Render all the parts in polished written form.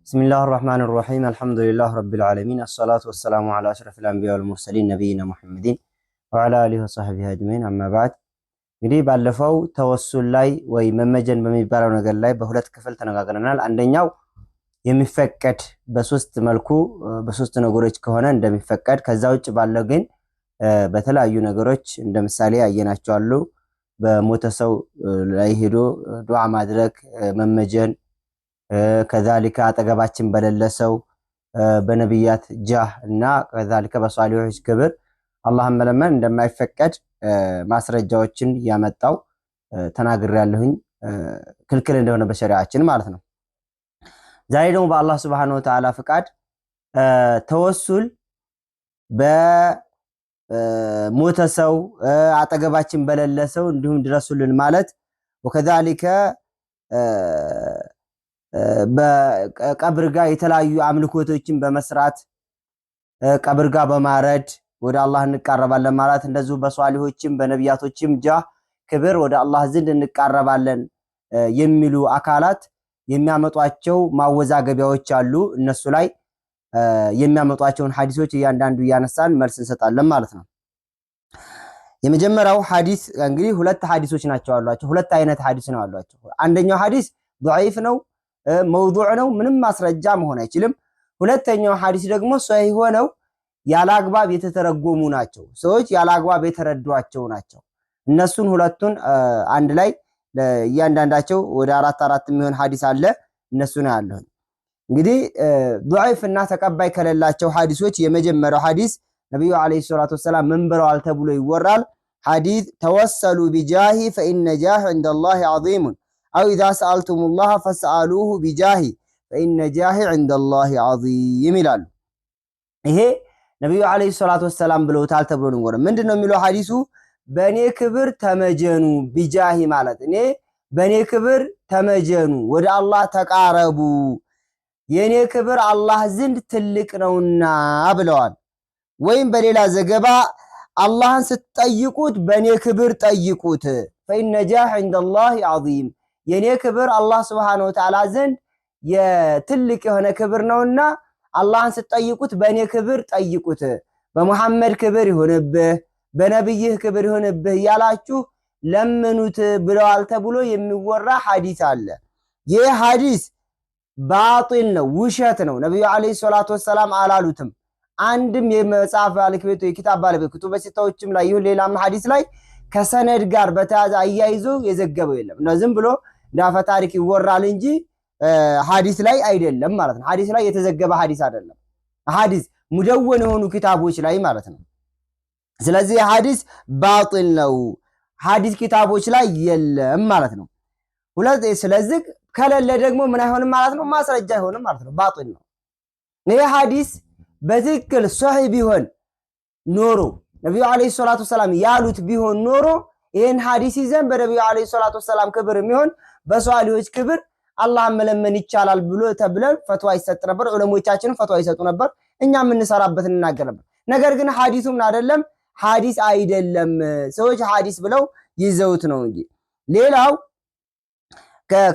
بسم الله الرحمن الرحيم الحمد لله رب العالمين الصلاة والسلام على أشرف الأنبياء والمرسلين نبينا محمد وعلى آله وصحبه أجمعين أما بعد እንግዲህ ባለፈው ተወሱል ላይ ወይ መመጀን በሚባለው ነገር ላይ በሁለት ክፍል ተነጋግረናል። አንደኛው የሚፈቀድ በሶስት መልኩ በሶስት ነገሮች ከሆነ እንደሚፈቀድ ከዛ ውጭ ባለው ግን በተለያዩ ነገሮች እንደምሳሌ አየናቸው አሉ። በሞተ ሰው ላይ ሄዶ ዱዓ ማድረግ መመጀን ከዛሊካ አጠገባችን በሌለ ሰው በነብያት ጃህ እና ከዛሊካ በሷሊሆች ክብር አላህን መለመን እንደማይፈቀድ ማስረጃዎችን ያመጣው ተናግሬያለሁኝ። ክልክል እንደሆነ በሸሪዓችን ማለት ነው። ዛሬ ደግሞ በአላህ Subhanahu Wa Ta'ala ፍቃድ ተወሱል በሞተ ሰው አጠገባችን በሌለ ሰው እንዲሁም ድረሱልን ማለት ወከዛሊካ በቀብር ጋር የተለያዩ አምልኮቶችን በመስራት ቀብር ጋር በማረድ ወደ አላህ እንቀርባለን ማለት እንደዚሁ በሷሊሆችም በነብያቶችም ጃህ ክብር ወደ አላህ ዘንድ እንቀርባለን የሚሉ አካላት የሚያመጧቸው ማወዛገቢያዎች አሉ። እነሱ ላይ የሚያመጧቸውን ሐዲሶች እያንዳንዱ ያነሳን መልስ እንሰጣለን ማለት ነው። የመጀመሪያው ሐዲስ እንግዲህ ሁለት ሐዲሶች ናቸው አሏቸው። ሁለት አይነት ሐዲስ ነው አሏቸው። አንደኛው ሐዲስ ضعيف ነው መውዱዕ ነው ምንም ማስረጃ መሆን አይችልም። ሁለተኛው ሐዲስ ደግሞ ሷሂህ ሆነው ያላግባብ የተተረጎሙ ናቸው። ሰዎች ያላግባብ የተረዷቸው ናቸው። እነሱን ሁለቱን አንድ ላይ እያንዳንዳቸው ወደ አራት የሚሆን ሐዲስ አለ። እነሱን ያለው እንግዲህ ضعيف እና ተቀባይ ከሌላቸው ሐዲሶች የመጀመሪያው ሐዲስ ነብዩ አለይሂ ሰላቱ ወሰለም ምን ብለዋል ተብሎ ይወራል። ሐዲስ ተወሰሉ ቢጃሂ فإن جاه عند الله عظيم أو إذا سألتم الله فاسألوه بجاهي فإن جاهي عند الله عظيم ይላሉ። ይሄ ነብዩ አለይሂ ሰላቱ ወሰለም ብለውታል ተብሎ ነው። ምንድነው የሚለው ሐዲሱ? በኔ ክብር ተመጀኑ ቢጃሂ ማለት እኔ በኔ ክብር ተመጀኑ ወደ አላህ ተቃረቡ የኔ ክብር አላህ ዘንድ ትልቅ ነውና ብለዋል። ወይም በሌላ ዘገባ አላህን ስትጠይቁት በኔ ክብር ጠይቁት فإن جاه عند الله عظيم የኔ ክብር አላህ Subhanahu Wa Ta'ala ዘንድ የትልቅ የሆነ ክብር ነውና አላህን ስትጠይቁት በኔ ክብር ጠይቁት በመሐመድ ክብር ይሆንብህ በነብይህ ክብር ይሆንብህ ያላችሁ ለምኑት ብለዋል ተብሎ የሚወራ ሐዲስ አለ። ይህ ሐዲስ ባጢል ነው ውሸት ነው። ነብዩ አለይሂ ሰላቱ ወሰለም አላሉትም። አንድም የመጽሐፍ ባለቤት የኪታብ ባለቤት ኩቱበ ሲታዎችም ላይ ይሁን ሌላም ሐዲስ ላይ ከሰነድ ጋር በተያያዘ አያይዞ የዘገበው የለም። ነው ዝም ብሎ ዳፈ ታሪክ ይወራል እንጂ ሐዲስ ላይ አይደለም ማለት ነው። ሐዲስ ላይ የተዘገበ ሐዲስ አይደለም። ሐዲስ ሙደወን የሆኑ ኪታቦች ላይ ማለት ነው። ስለዚህ ሐዲስ ባጢል ነው። ሐዲስ ኪታቦች ላይ የለም ማለት ነው። ሁለት ስለዚህ ከሌለ ደግሞ ምን አይሆንም ማለት ነው? ማስረጃ አይሆንም ማለት ነው። ባጢል ነው። ይሄ ሐዲስ በትክክል ሷሂህ ቢሆን ኖሮ ነብዩ አለይሂ ሰላቱ ወሰለም ያሉት ቢሆን ኖሮ ይሄን ሐዲስ ይዘን በነብዩ አለይሂ ሰላቱ ወሰለም ክብር የሚሆን በሷሊሆች ክብር አላህን መለመን ይቻላል ብሎ ተብለን ፈትዋ ይሰጥ ነበር። ዑለሞቻችን ፈትዋ ይሰጡ ነበር። እኛም እንሰራበት እንናገር ነበር። ነገር ግን ሐዲሱም አይደለም ሐዲስ አይደለም ሰዎች ሐዲስ ብለው ይዘውት ነው እንጂ ሌላው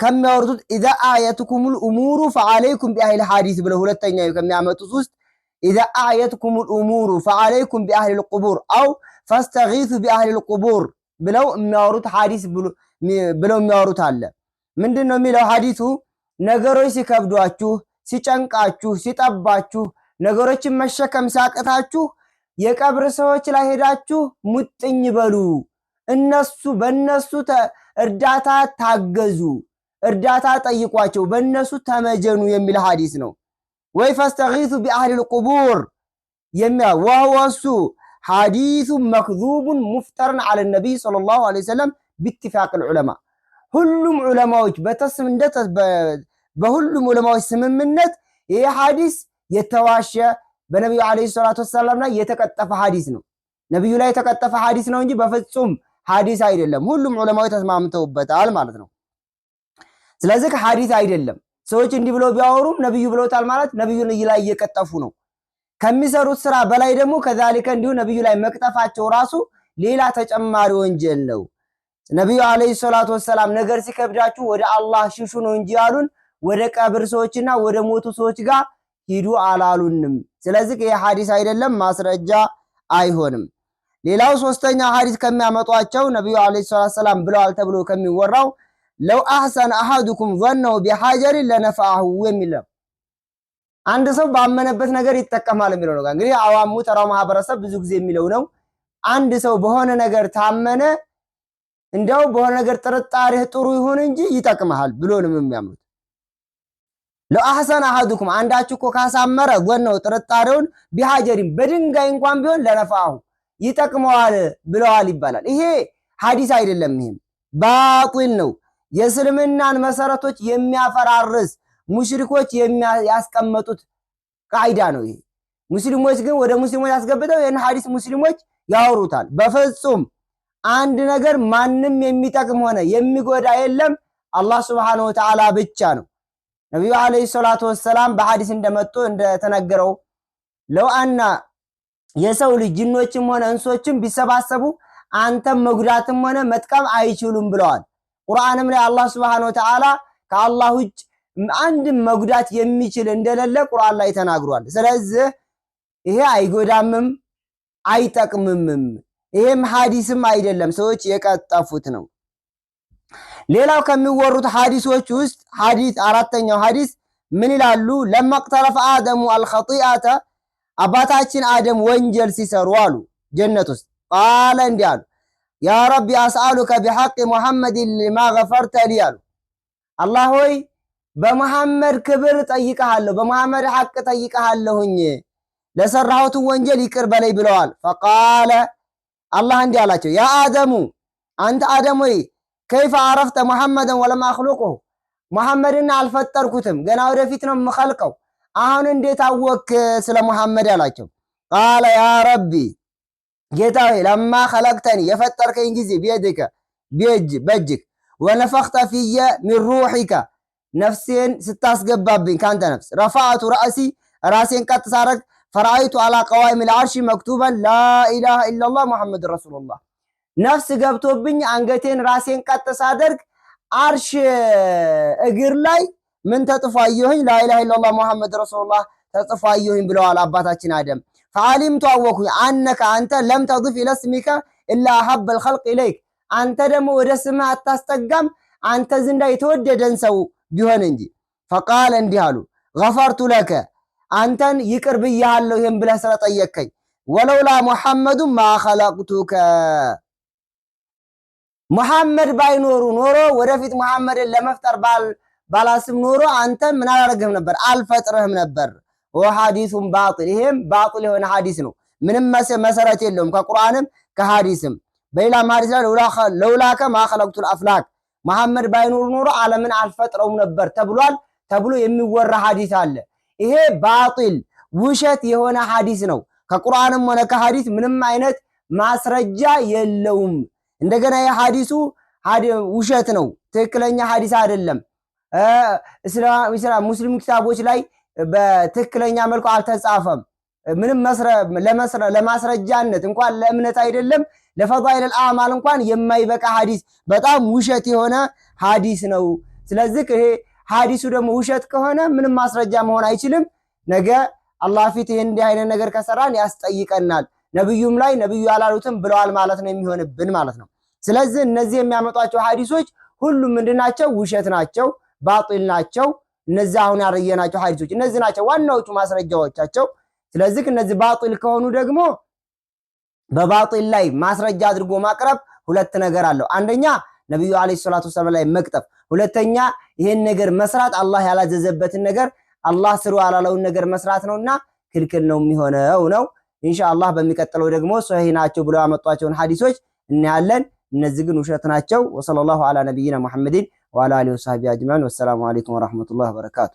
ከሚያወርዱት اذا ايتكم الامور فعليكم باهل الحديث ብለው ሁለተኛው ከሚያመጡት ውስጥ اذا ايتكم الامور فعليكم باهل القبور او فاستغيثوا باهل القبور ብለው የሚያወሩት ሐዲስ ብለው የሚያወሩት አለ። ምንድነው የሚለው ሐዲሱ? ነገሮች ሲከብዷችሁ ሲጨንቃችሁ ሲጠባችሁ ነገሮችን መሸከም ሲያቅታችሁ የቀብር ሰዎች ላይ ሄዳችሁ ሙጥኝ በሉ በእነሱ እርዳታ ታገዙ እርዳታ ጠይቋቸው በእነሱ ተመጀኑ የሚል ሐዲስ ነው። ወይ فاستغيثوا باهل القبور وهو حديث مكذوب مفتر على النبي صلى الله عليه وسلم باتفاق العلماء ሁሉም ዑለማዎች በሁሉም ዑለማዎች ስምምነት ይሄ ሐዲስ የተዋሸ በነብዩ አለይሂ ሰላቱ ወሰለም ላይ የተቀጠፈ ሐዲስ ነው። ነብዩ ላይ የተቀጠፈ ሐዲስ ነው እንጂ በፍጹም ሐዲስ አይደለም። ሁሉም ዑለማዎች ተስማምተውበታል ማለት ነው። ስለዚህ ሐዲስ አይደለም። ሰዎች እንዲህ ብለው ቢያወሩም ነብዩ ብለውታል ማለት ነብዩን ላይ እየቀጠፉ ነው። ከሚሰሩት ስራ በላይ ደግሞ ከዛሊከ እንዲሁ ነብዩ ላይ መቅጠፋቸው ራሱ ሌላ ተጨማሪ ወንጀል ነው። ነብዩ አለይሂ ሰላቱ ወሰለም ነገር ሲከብዳችሁ ወደ አላህ ሽሹ ነው እንጂ ያሉን ወደ ቀብር ሰዎችና ወደ ሞቱ ሰዎች ጋር ሂዱ አላሉንም። ስለዚህ ይሄ ሐዲስ አይደለም፣ ማስረጃ አይሆንም። ሌላው ሶስተኛ ሐዲስ ከሚያመጧቸው ነብዩ አለይሂ ሰላም ብለዋል ተብሎ ከሚወራው ለው አህሰን አሐዱኩም ظنوا بحجر لنفعه የሚለው አንድ ሰው ባመነበት ነገር ይጠቀማል የሚለው ነው። እንግዲህ አዋሙ ተራው ማህበረሰብ ብዙ ጊዜ የሚለው ነው። አንድ ሰው በሆነ ነገር ታመነ እንደው በሆነ ነገር ጥርጣሬ ጥሩ ይሁን እንጂ ይጠቅማል ብሎ ነው የሚያምኑት። ለው አህሰን አሐዱኩም አንዳችሁ እኮ ካሳመረ ظنوا ጥርጣሬውን بحجر በድንጋይ እንኳን ቢሆን ለነፋሁ ይጠቅመዋል ብለዋል ይባላል። ይሄ ሐዲስ አይደለም፣ ይሄም ባጢል ነው። የእስልምናን መሰረቶች የሚያፈራርስ ሙሽሪኮች ያስቀመጡት ቃይዳ ነው ይሄ። ሙስሊሞች ግን ወደ ሙስሊሞች ያስገብተው ይሄን ሐዲስ ሙስሊሞች ያወሩታል። በፍጹም አንድ ነገር ማንም የሚጠቅም ሆነ የሚጎዳ የለም፣ አላህ Subhanahu Wa Ta'ala ብቻ ነው። ነብዩ አለይሂ ሰላቱ ወሰለም በሐዲስ እንደተነገረው ለው አና የሰው ልጅ ጅኖችም ሆነ እንሶችም ቢሰባሰቡ አንተም መጉዳትም ሆነ መጥቀም አይችሉም ብለዋል። ቁርአንም ላይ አላህ Subhanahu Wa Ta'ala ከአላህ ውጭ አንድም መጉዳት የሚችል እንደሌለ ቁርአን ላይ ተናግሯል። ስለዚህ ይሄ አይጎዳምም አይጠቅምምም፣ ይሄም ሐዲስም አይደለም፣ ሰዎች የቀጠፉት ነው። ሌላው ከሚወሩት ሐዲሶች ውስጥ ሐዲስ አራተኛው ሐዲስ ምን ይላሉ? ለማቅተረፈ አደሙ አልኸጢአተ አባታችን አደም ወንጀል ሲሰሩ አሉ ጀነት ውስጥ ቃለ እንዲህ አሉ ያ ረቢ አስአሉከ ቢሐቅ ሙሐመድ ሊማ ገፈርተ ሊ አሉ። አላህ ሆይ በመሐመድ ክብር ጠይቀሃለሁ፣ በመሐመድ ሐቅ ጠይቀሃለሁኝ ለሰራሁት ወንጀል ይቅር በለይ ብለዋል። ፈቃለ አላህ እንዲህ አላቸው ያ አደሙ አንተ አደም ሆይ ከይፈ አረፍተ ሙሐመድን ወለም አኽሉቁሁ ሙሐመድን አልፈጠርኩትም ገና ወደፊት ነው የምኸልቀው፣ አሁን እንዴት አወክ ስለ ሙሐመድ አላቸው። ቃለ ያ ረቢ ጌታዬ ለማ ኸለቅተኒ የፈጠርከኝ ጊዜ ቢየድከ በእጅክ ወነፈኽተ ፊየ ሚን ሩሒከ ነፍሴን ስታስገባብኝ ካንተ ነፍስ ረፋዕቱ ረእሲ ራሴን ቀጥ ሳረግ ፈራአይቱ አላ ቀዋኢሚል አርሺ መክቱበን ላኢላሃ ኢለላህ ሙሐመድ ረሱሉላህ ነፍስ ገብቶብኝ አንገቴን ራሴን ቀጥ ሳደርግ አርሽ እግር ላይ ምን ተጽፎ አየሁኝ? ላኢላሃ ኢለላህ ሙሐመድ ረሱሉላህ ተጽፎ አየሁኝ ብለዋል አባታችን አደም። ፈዓሊምቱ አወኩኝ አነከ አንተ ለም ተضፍ ኢለ እስሚከ ኢላ አሐበል ኸልቅ ኢለይክ አንተ ደግሞ ወደ ስምህ አታስጠጋም አንተ ዘንዳ የተወደደን ሰው ቢሆን እንጂ። ፈቃለ እንዲህ አሉ ገፈርቱ ለከ አንተን ይቅር ብያለሁ ይሄን ብለህ ስለጠየቅከኝ። ወለውላ ሙሐመዱ ማ ኸለቅቱከ ሙሐመድ ባይኖሩ ኖሮ ወደፊት ሙሐመድን ለመፍጠር ባላስብ ኖሮ አንተ ምን አላረግህም ነበር አልፈጥርህም ነበር። ወሐዲሱን ባጢል ይሄም ባጢል የሆነ ሐዲስ ነው፣ ምንም መሰረት የለውም ከቁርአንም ከሐዲስም። በሌላ ሐዲስ ላይ ለውላከ ማ ኸለቅቱል አፍላክ ሙሐመድ ባይኖር ኖሮ ዓለምን አልፈጥረውም ነበር ተብሎ የሚወራ ሐዲስ አለ። ይሄ ባጢል ውሸት የሆነ ሐዲስ ነው። ከቁርአንም ሆነ ከሐዲስ ምንም አይነት ማስረጃ የለውም። እንደገና የሐዲሱ ውሸት ነው፣ ትክክለኛ ሐዲስ አይደለም። ሙስሊም ኪታቦች ላይ በትክክለኛ መልኩ አልተጻፈም። ምንም ለማስረጃነት እንኳን ለእምነት አይደለም ለፈዳኢል አልአማል እንኳን የማይበቃ ሐዲስ በጣም ውሸት የሆነ ሐዲስ ነው። ስለዚህ ይሄ ሐዲሱ ደግሞ ውሸት ከሆነ ምንም ማስረጃ መሆን አይችልም። ነገ አላህ ፊት እንዲህ አይነት ነገር ከሰራን ያስጠይቀናል። ነብዩም ላይ ነብዩ ያላሉትም ብለዋል ማለት ነው የሚሆንብን ማለት ነው። ስለዚህ እነዚህ የሚያመጧቸው ሐዲሶች ሁሉም ምንድናቸው? ውሸት ናቸው፣ ባጢል ናቸው። እነዚህ አሁን ያረየናቸው ሐዲሶች እነዚህ ናቸው ዋናዎቹ ማስረጃዎቻቸው። ስለዚህ እነዚህ ባጢል ከሆኑ ደግሞ በባጢል ላይ ማስረጃ አድርጎ ማቅረብ ሁለት ነገር አለው። አንደኛ ነብዩ አለይሂ ሰላቱ ወሰለም ላይ መቅጠፍ፣ ሁለተኛ ይሄን ነገር መስራት አላህ ያላዘዘበትን ነገር አላህ ስሩ ያላለውን ነገር መስራት ነውና ክልክል ነው የሚሆነው ነው። ኢንሻአላህ በሚቀጥለው ደግሞ ሶሂህ ናቸው ብለው ያመጧቸውን ሐዲሶች እናያለን። እነዚህ ግን ውሸት ናቸው። ወሰለላሁ ዐላ ነብይና ሙሐመድን ወዐላ አሊሂ ወሰሐቢሂ አጅማዒን። ወሰላሙ ዐለይኩም ወራህመቱላሂ ወበረካቱ።